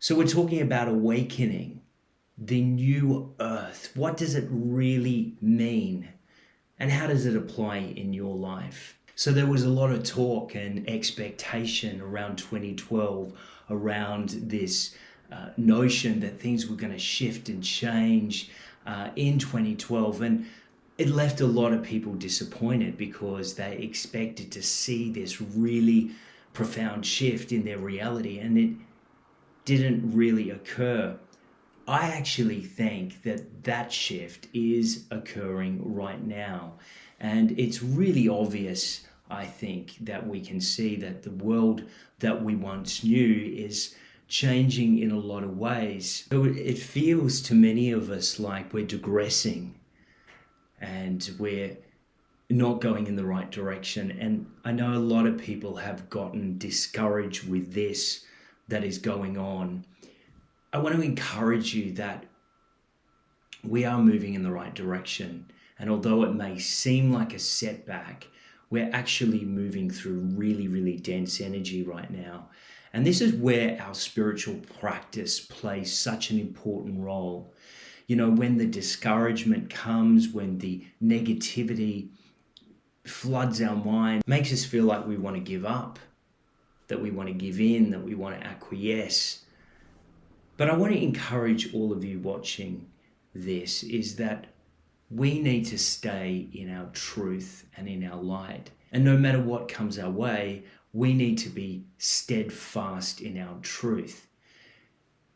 So we're talking about awakening, the new earth. What does it really mean? And how does it apply in your life? So there was a lot of talk and expectation around 2012 around this notion that things were going to shift and change in 2012. And it left a lot of people disappointed because they expected to see this really profound shift in their reality, and it didn't really occur. I actually think that that shift is occurring right now. And it's really obvious, I think, that we can see that the world that we once knew is changing in a lot of ways. So it feels to many of us like we're digressing and we're not going in the right direction. And I know a lot of people have gotten discouraged with this that is going on. I want to encourage you that we are moving in the right direction. And although it may seem like a setback, we're actually moving through really, really dense energy right now. And this is where our spiritual practice plays such an important role. You know, when the discouragement comes, when the negativity floods our mind, makes us feel like we want to give up, that we want to give in, that we want to acquiesce. But I want to encourage all of you watching this is that we need to stay in our truth and in our light. And no matter what comes our way, we need to be steadfast in our truth.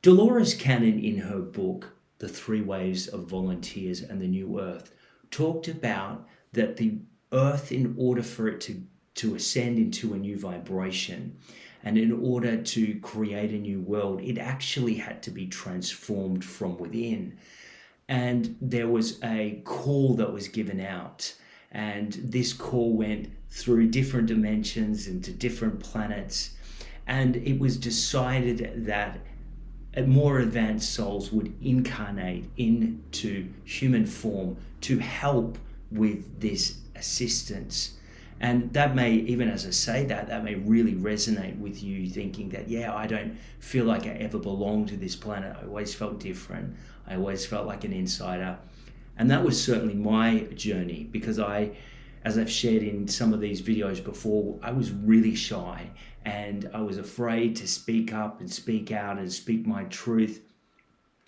Delores Cannon, in her book, The 3 Waves of Volunteers and the New Earth, talked about that the earth, in order for it to ascend into a new vibration, and in order to create a new world, it actually had to be transformed from within. And there was a call that was given out, and this call went through different dimensions into different planets, and it was decided that more advanced souls would incarnate into human form to help with this assistance. And that may, even as I say that may really resonate with you, thinking that, yeah, I don't feel like I ever belonged to this planet. I always felt different. I always felt like an insider. And that was certainly my journey, because as I've shared in some of these videos before, I was really shy and I was afraid to speak up and speak out and speak my truth.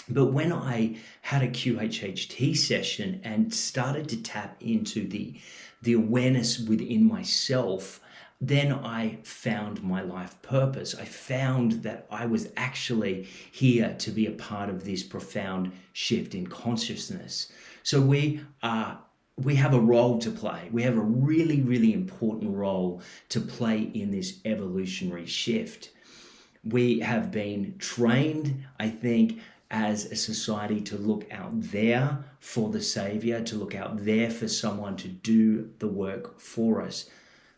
But when I had a QHHT session and started to tap into the awareness within myself, then I found my life purpose. I found that I was actually here to be a part of this profound shift in consciousness. So we have a role to play. We have a really, really important role to play in this evolutionary shift. We have been trained, I think, as a society to look out there for the savior, to look out there for someone to do the work for us.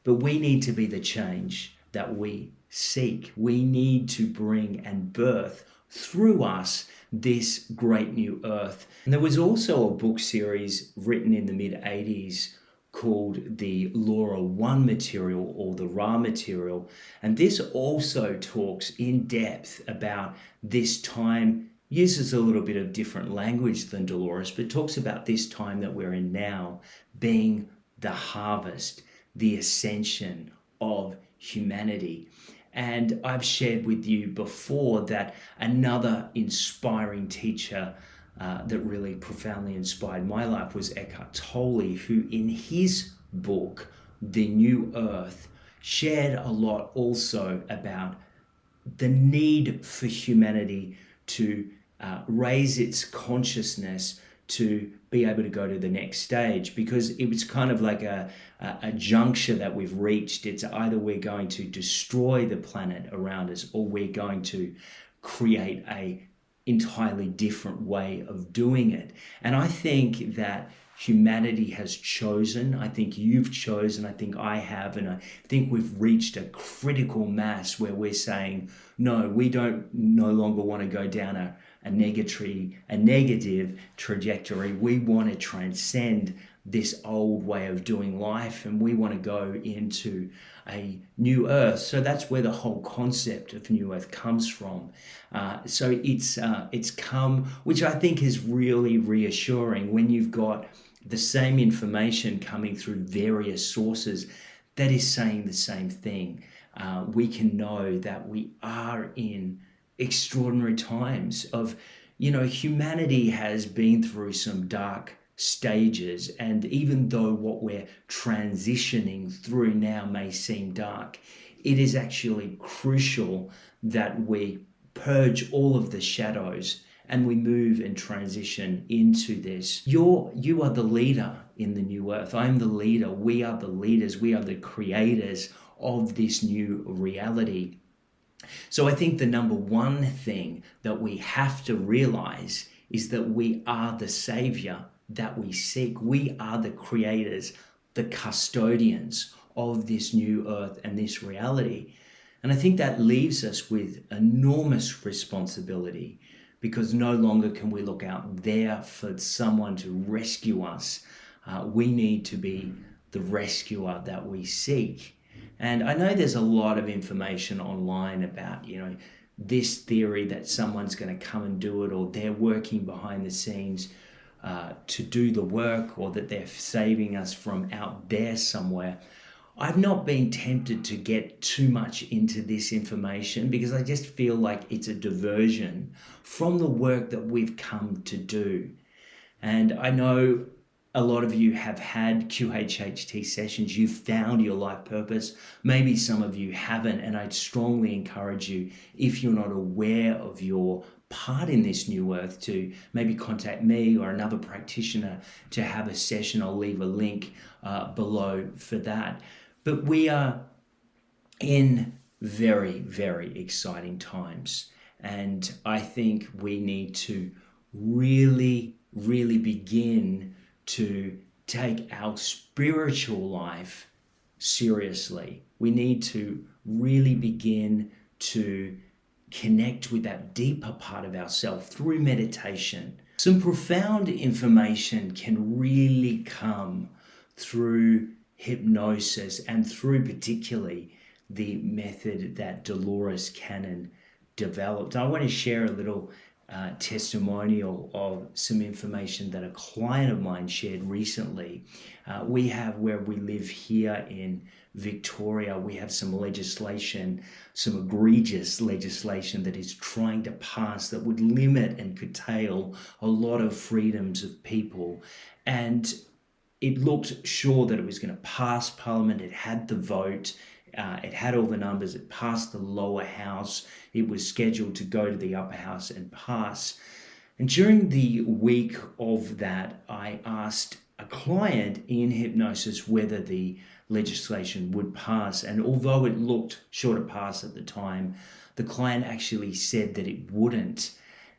But we need to be the change that we seek. We need to bring and birth through us this great new earth. And there was also a book series written in the mid-80s called the Laura 1 material, or the Ra material. And this also talks in depth about this time, uses a little bit of different language than Delores, but talks about this time that we're in now being the harvest, the ascension of humanity. And I've shared with you before that another inspiring teacher that really profoundly inspired my life was Eckhart Tolle, who in his book, The New Earth, shared a lot also about the need for humanity to raise its consciousness to be able to go to the next stage, because it was kind of like a juncture that we've reached. It's either we're going to destroy the planet around us, or we're going to create a entirely different way of doing it. And I think that humanity has chosen, I think you've chosen, I think I have, and I think we've reached a critical mass where we're saying, no, we don't no longer want to go down a negative trajectory. We want to transcend this old way of doing life, and we want to go into a new earth. So that's where the whole concept of new earth comes from. So it's come, which I think is really reassuring when you've got the same information coming through various sources that is saying the same thing. We can know that we are in extraordinary times of, humanity has been through some dark stages, and even though what we're transitioning through now may seem dark, it is actually crucial that we purge all of the shadows and we move and transition into this. You are the leader in the new earth. I'm the leader. We are the leaders. We are the creators of this new reality. So I think the number one thing that we have to realize is that we are the savior that we seek. We are the creators, the custodians of this new earth and this reality. And I think that leaves us with enormous responsibility, because no longer can we look out there for someone to rescue us. We need to be the rescuer that we seek. And I know there's a lot of information online about, this theory that someone's going to come and do it, or they're working behind the scenes to do the work, or that they're saving us from out there somewhere. I've not been tempted to get too much into this information because I just feel like it's a diversion from the work that we've come to do. And I know a lot of you have had QHHT sessions. You've found your life purpose. Maybe some of you haven't, and I'd strongly encourage you, if you're not aware of your part in this new earth, to maybe contact me or another practitioner to have a session. I'll leave a link below for that. But we are in very, very exciting times. And I think we need to really, really begin to take our spiritual life seriously. We need to really begin to connect with that deeper part of ourselves through meditation. Some profound information can really come through hypnosis, and through particularly the method that Delores Cannon developed. I want to share a little testimonial of some information that a client of mine shared recently. We have, where we live here in Victoria, we have some legislation, some egregious legislation that is trying to pass that would limit and curtail a lot of freedoms of people. And it looked sure that it was going to pass Parliament. It had the vote. It had all the numbers. It passed the lower house. It was scheduled to go to the upper house and pass. And during the week of that, I asked a client in hypnosis whether the legislation would pass. And although it looked sure to pass at the time, the client actually said that it wouldn't.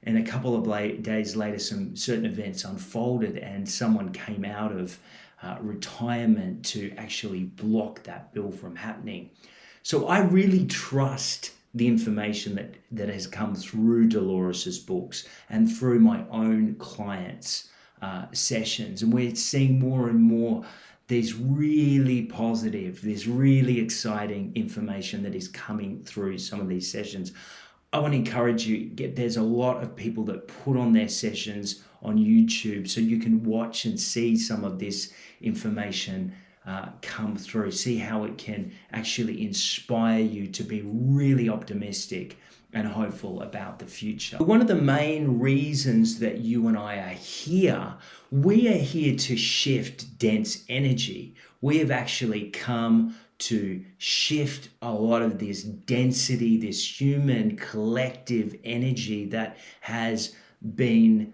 And a couple of days later, some certain events unfolded, and someone came out of retirement to actually block that bill from happening. So I really trust the information that has come through Delores' books and through my own clients' sessions. And we're seeing more and more there's really positive, there's really exciting information that is coming through some of these sessions. I want to encourage you, there's a lot of people that put on their sessions on YouTube, so you can watch and see some of this information come through, see how it can actually inspire you to be really optimistic and hopeful about the future. One of the main reasons that you and I are here, we are here to shift dense energy. We have actually come to shift a lot of this density, this human collective energy that has been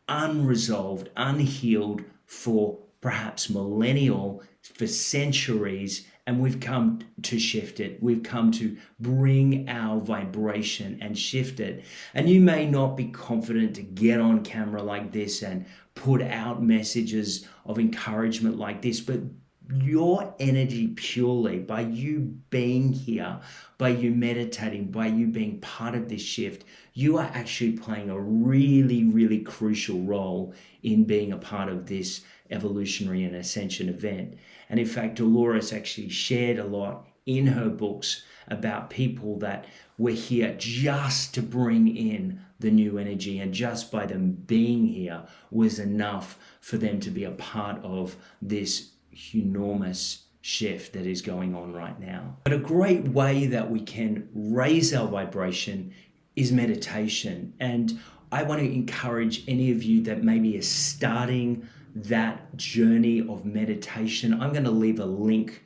unresolved, unhealed for perhaps millennial, for centuries, and we've come to shift it. We've come to bring our vibration and shift it. And you may not be confident to get on camera like this and put out messages of encouragement like this, but your energy purely, by you being here, by you meditating, by you being part of this shift, you are actually playing a really, really crucial role in being a part of this evolutionary and ascension event. And in fact, Delores actually shared a lot in her books about people that were here just to bring in the new energy, and just by them being here was enough for them to be a part of this enormous shift that is going on right now. But a great way that we can raise our vibration is meditation. And I want to encourage any of you that maybe is starting that journey of meditation. I'm going to leave a link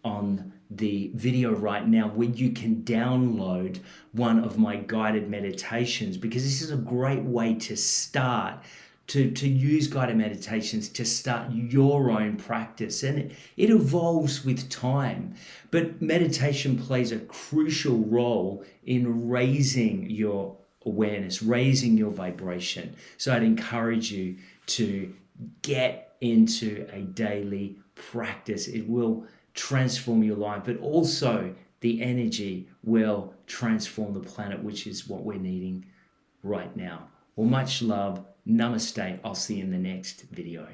on the video right now where you can download one of my guided meditations, because this is a great way to start to use guided meditations to start your own practice. And it evolves with time, but meditation plays a crucial role in raising your awareness, raising your vibration. So I'd encourage you to get into a daily practice. It will transform your life, but also the energy will transform the planet, which is what we're needing right now. Well, much love. Namaste. I'll see you in the next video.